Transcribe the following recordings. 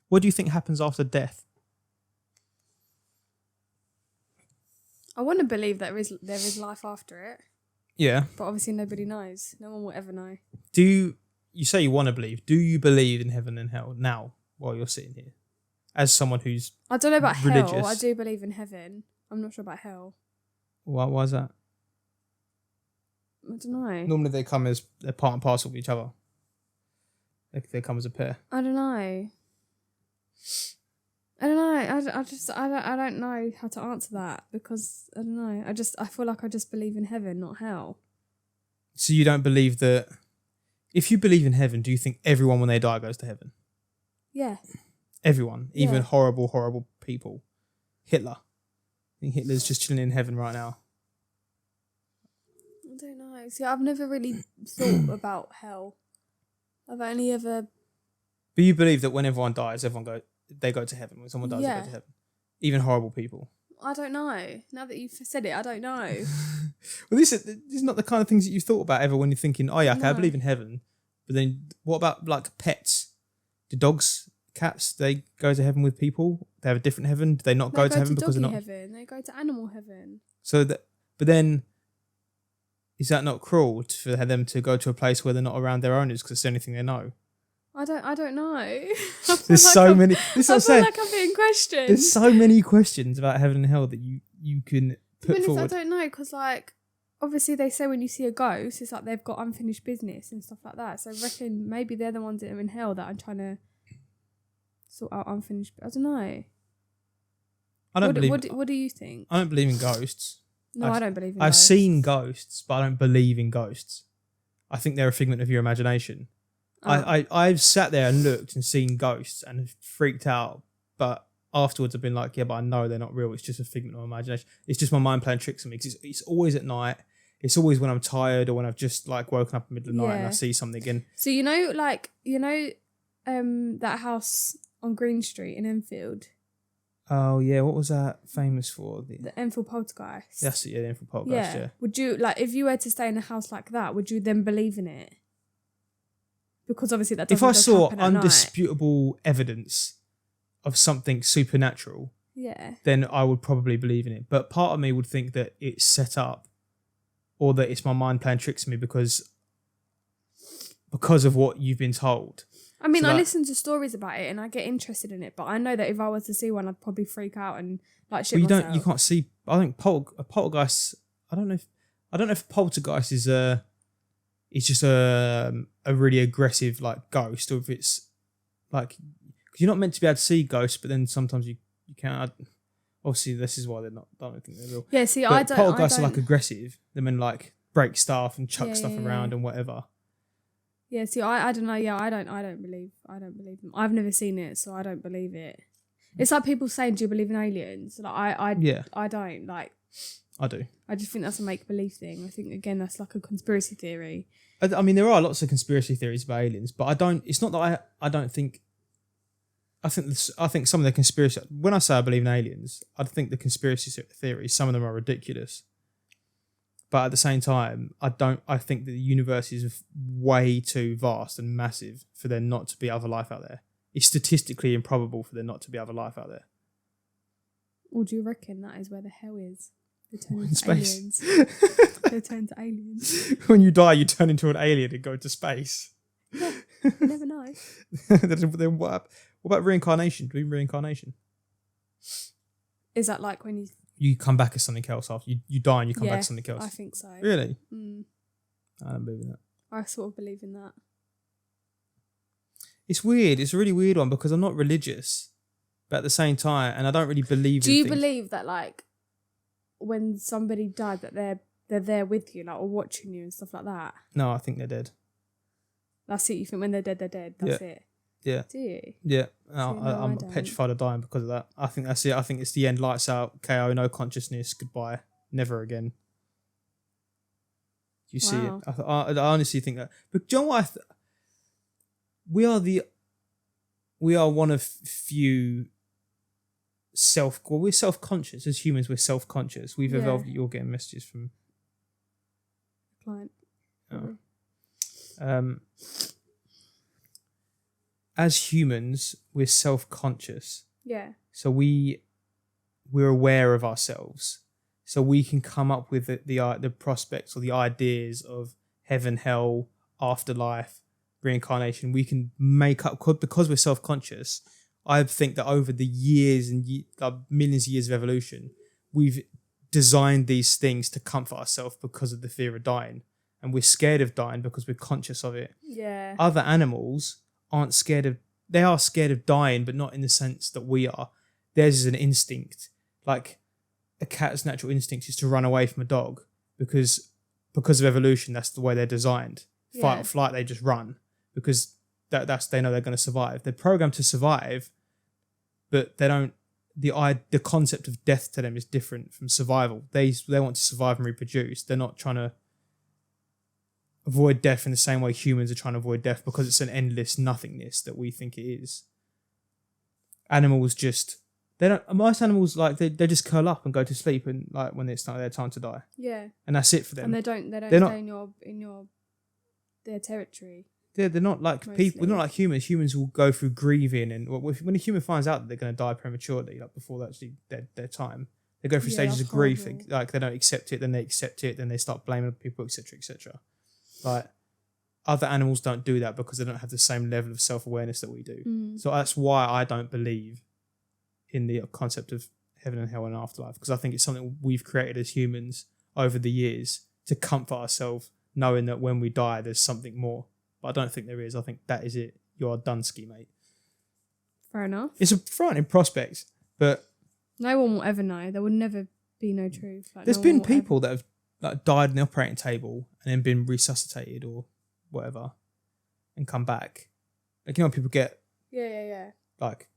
What do you think happens after death? I want to believe there is life after it, Yeah. but obviously nobody knows. No one will ever know. You say you want to believe? Do you believe in heaven and hell now while you're sitting here, as someone who's I don't know about religious? hell. I do believe in heaven. I'm not sure about hell. Why is that? I don't know. Normally they come as they're part and parcel of each other. They come as a pair. I don't know. I don't know how to answer that because I don't know. I feel like I just believe in heaven, not hell. So you don't believe that? If you believe in heaven, do you think everyone when they die goes to heaven? Yeah. Everyone, Yeah. even horrible people. Hitler. I think Hitler's just chilling in heaven right now. I don't know. See, I've never really thought about hell. I've only ever. But you believe that when everyone dies, they go to heaven. When someone dies, they go to heaven. Even horrible people. I don't know. Now that you've said it, I don't know. Well, this is not the kind of things that you've thought about ever when you're thinking, oh yeah, okay, I believe in heaven. But then what about like pets? Do dogs, cats, they go to heaven with people? They have a different heaven? Do they not go to heaven because they're not? Heaven. They go to animal heaven. But then, is that not cruel for them to go to a place where they're not around their owners because it's the only thing they know? I don't know. There's so many. This is what I'm saying. I feel like I'm being questioned. There's so many questions about heaven and hell that you can put forward. I don't know, because like obviously they say when you see a ghost, it's like they've got unfinished business and stuff like that. So I reckon maybe they're the ones that are in hell that I'm trying to sort out unfinished. I don't know. What do you think? I don't believe in ghosts. No, I don't believe in I've ghosts. seen ghosts, but I don't believe in ghosts. I think they're a figment of your imagination. Oh. I've sat there and looked and seen ghosts and freaked out, but afterwards I've been like, yeah, but I know they're not real. It's just a figment of my imagination. It's just my mind playing tricks on me because it's always at night. It's always when I'm tired or when I've just like woken up in the middle of the night and I see something again. So that house on Green Street in Enfield. Oh yeah, what was that famous for? The Enfield Poltergeist. That's it, yeah, the Enfield Poltergeist. Yeah. Would you if you were to stay in a house like that? Would you then believe in it? Because obviously that doesn't. If I saw happen undisputable evidence of something supernatural, then I would probably believe in it. But part of me would think that it's set up, or that it's my mind playing tricks on me because of what you've been told. I mean, I listen to stories about it and I get interested in it, but I know that if I was to see one, I'd probably freak out and like shit myself. You can't see. I think a poltergeist. I don't know if a poltergeist is just a really aggressive like ghost, or if it's like, because you're not meant to be able to see ghosts, but then sometimes you can't. Obviously, this is why I don't think they're real. Yeah, see, but poltergeists are like aggressive. They mean like break stuff and chuck stuff around and whatever. Yeah, see, I don't know. Yeah, I don't believe them. I've never seen it, so I don't believe it. It's like people saying, "Do you believe in aliens?" Like I don't like. I do. I just think that's a make-believe thing. I think again that's like a conspiracy theory. I mean, there are lots of conspiracy theories about aliens, but I don't. It's not that I don't think. I think some of the conspiracy. When I say I believe in aliens, I think the conspiracy theories, some of them are ridiculous. But at the same time, I think that the universe is way too vast and massive for there not to be other life out there. It's statistically improbable for there not to be other life out there. Or do you reckon that is where the hell is? They turn in into space. Aliens. They turn to aliens. When you die, you turn into an alien and go into space. Yeah, you never know. Then what about reincarnation? Do you believe in reincarnation? Is that like when you come back as something else after you die and you come back as something else? I think so. Really? I don't believe in that. I sort of believe in that. It's weird. It's a really weird one because I'm not religious, but at the same time, and I don't really believe. Do you believe that like when somebody died that they're there with you, like or watching you and stuff like that? No, I think they're dead. That's it. You think when they're dead, they're dead. That's it. Yeah. Do you? Yeah. No, I'm petrified of dying because of that. I think that's it. I think it's the end. Lights out. KO. No consciousness. Goodbye. Never again. You see it? I honestly think that. But do you know what? We are one of few we're self-conscious as humans. We're self-conscious. We've evolved. You're getting messages from client. Oh. as humans, we're self-conscious. Yeah. So we're aware of ourselves. So we can come up with the prospects or the ideas of heaven, hell, afterlife, reincarnation. We can make up, because we're self-conscious. I think that over the years and millions of years of evolution, we've designed these things to comfort ourselves because of the fear of dying. And we're scared of dying because we're conscious of it. Yeah. Other animals aren't scared of, they are scared of dying, but not in the sense that we are. Theirs is an instinct. Like a cat's natural instinct is to run away from a dog because of evolution, that's the way they're designed. Fight or flight, they just run because that's they know they're going to survive. They're programmed to survive, but they don't. The concept of death to them is different from survival. They want to survive and reproduce. They're not trying to avoid death in the same way humans are trying to avoid death because it's an endless nothingness that we think it is. Animals just, they don't, most animals, like, they just curl up and go to sleep and, like, when it's their time to die. Yeah. And that's it for them. And they don't They're stay not, in their territory. they're not like Mostly. people. We're not like humans. Humans will go through grieving, and when a human finds out that they're going to die prematurely, like before they're actually their time, they go through stages of grief. horrible. Like they don't accept it, then they accept it, then they start blaming people, etc., etc. Like other animals don't do that because they don't have the same level of self-awareness that we do. So that's why I don't believe in the concept of heaven and hell and afterlife, because I think it's something we've created as humans over the years to comfort ourselves, knowing that when we die, there's something more. But I don't think there is. I think that is it. You're done ski, mate. Fair enough. It's a frightening prospect, but No one will ever know. There will never be no truth. Like, there's no been one will people that have like died in the operating table and then been resuscitated or whatever and come back. Like, you know, people get Yeah. like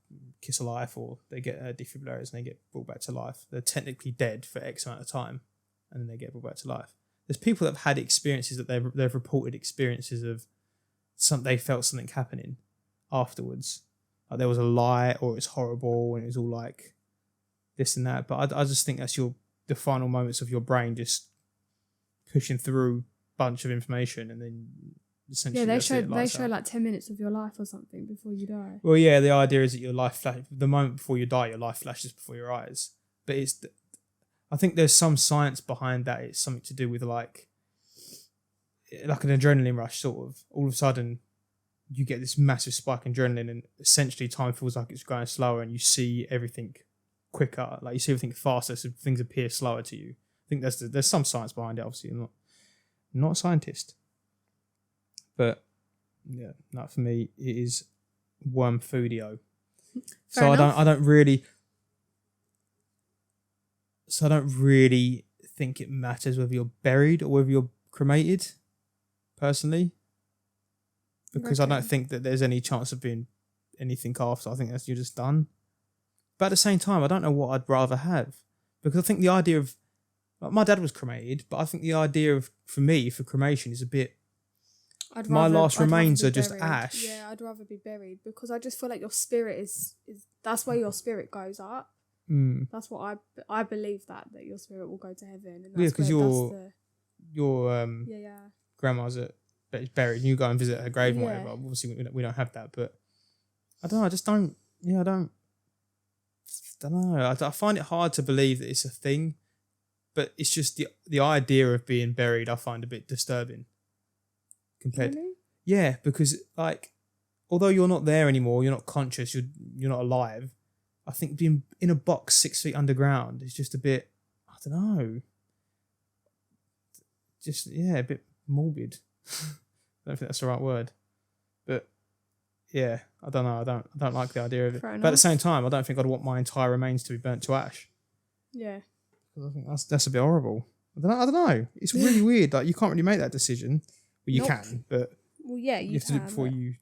kiss of life, or they get defibrillators and they get brought back to life. They're technically dead for X amount of time and then they get brought back to life. There's people that have had experiences that they've reported experiences of they felt something happening afterwards. Like there was a lie or it's horrible and it was all like this and that. But I just think that's the final moments of your brain just pushing through a bunch of information and then essentially they lights show out. like 10 minutes of your life or something before you die. Well, yeah, the idea is that your life the moment before you die, your life flashes before your eyes. But I think there's some science behind that. It's something to do with like an adrenaline rush, sort of. All of a sudden, you get this massive spike in adrenaline, and essentially time feels like it's going slower, and you see everything quicker. Like you see everything faster, so things appear slower to you. I think there's some science behind it. Obviously, I'm not a scientist, but yeah, not for me. It is worm foodio. So I don't really think it matters whether you're buried or whether you're cremated, personally, because I don't think that there's any chance of being anything after. I think you're just done. But at the same time, I don't know what I'd rather have, because I think the idea of, like, my dad was cremated, but I think the idea of, for cremation is a bit, my last remains are just ash. Yeah, I'd rather be buried, because I just feel like your spirit is that's where your spirit goes up. That's what I believe, that your spirit will go to heaven. And that's because your grandma's buried and you go and visit her grave and whatever. Obviously we don't have that, but I don't know, I don't know. I find it hard to believe that it's a thing, but it's just the idea of being buried I find a bit disturbing. Really? Yeah, because like, although you're not there anymore, you're not conscious, you're not alive, I think being in a box 6 feet underground is just a bit, I don't know, just, yeah, a bit morbid. I don't think that's the right word, but yeah, I don't know. I don't like the idea of it. But at the same time, I don't think I'd want my entire remains to be burnt to ash. Yeah, because I think that's a bit horrible. I don't know. It's really weird. Like, you can't really make that decision. Well, you can, but well, yeah, you have to do it before you